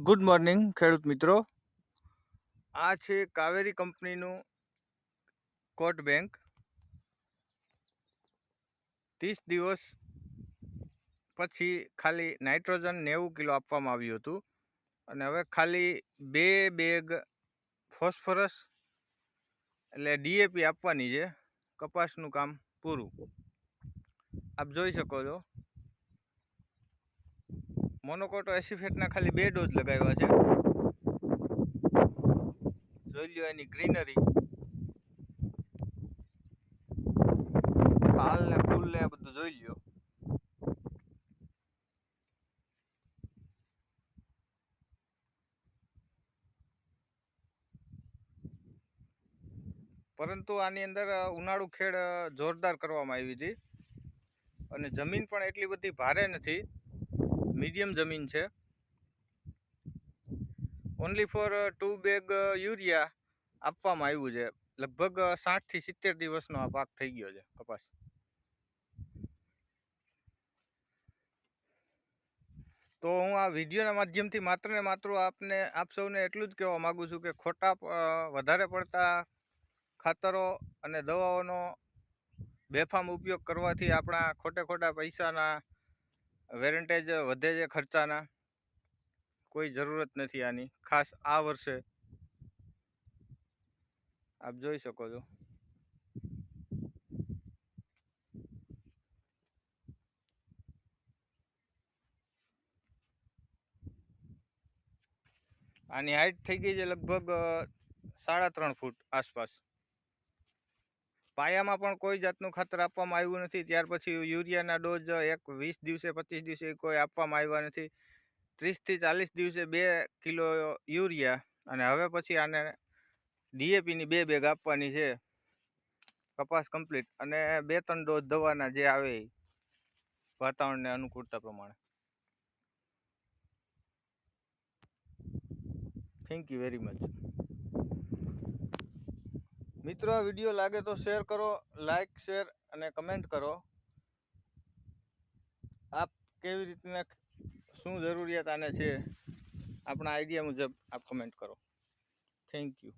Good morning ખેડૂત મિત્રો. આ છે કાવેરી કંપનીનું કોટ બેંક. 30 દિવસ પછી ખાલી નાઇટ્રોજન 90 કિલો આપવામાં આવ્યું હતું અને હવે ખાલી 2 બેગ ફોસ્ફરસ એટલે ડીએપી આપવાની છે. કપાસનું કામ પૂરું. આપ જોઈ શકો છો મોનોકોટો એસિફેટના ખાલી 2 ડોઝ લગાવ્યા છે. જોઈ લ્યો એની ગ્રીનરી, ફાલ ને ફૂલ ને બધું જોઈ લ્યો. પરંતુ આની અંદર ઉનાળુ ખેડ જોરદાર કરવામાં આવી હતી અને જમીન પણ એટલી બધી ભારે નથી, મીડિયમ જમીન છે. ઓનલી ફોર 2 બેગ યુરિયા આપવામાં આવ્યું છે. લગભગ 60 થી 70 દિવસનો આ પાક થઈ ગયો છે કપાસ. તો હું આ વિડીયોના માધ્યમથી માત્ર ને માત્ર આપ સૌને એટલું જ કહેવા માગું છું કે ખોટા વધારે પડતા ખાતરો અને દવાઓનો બેફામ ઉપયોગ કરવાથી આપણા ખોટા પૈસાના વેરેન્ટેજ વધે છે, ખર્ચાના. કોઈ જરૂરત નથી આની. ખાસ આ વર્ષે આપ જોઈ શકો છો આની હાઈટ થઈ ગઈ છે લગભગ 3.5 ફૂટ આસપાસ. પાયામાં પણ કોઈ જાતનું ખાતર આપવામાં આવ્યું નથી. ત્યાર પછી યુરિયાના ડોઝ 20 દિવસે 25 દિવસે કોઈ આપવામાં આવ્યા નથી. 30 થી 40 દિવસે 2 કિલો યુરિયા અને હવે પછી આને ડીએપીની 2 બેગ આપવાની છે. કપાસ કમ્પ્લીટ અને 2-3 ડોઝ દવાના જે આવે વાતાવરણને અનુકૂળતા પ્રમાણે. Thank you very much. મિત્રો, આ વિડીયો લાગે તો શેર કરો, લાઈક, શેર અને કમેન્ટ કરો. આપ કેવી રીતના, શું જરૂરિયાત આને છે, આપણા આઈડિયા મુજબ આપ કમેન્ટ કરો. Thank you.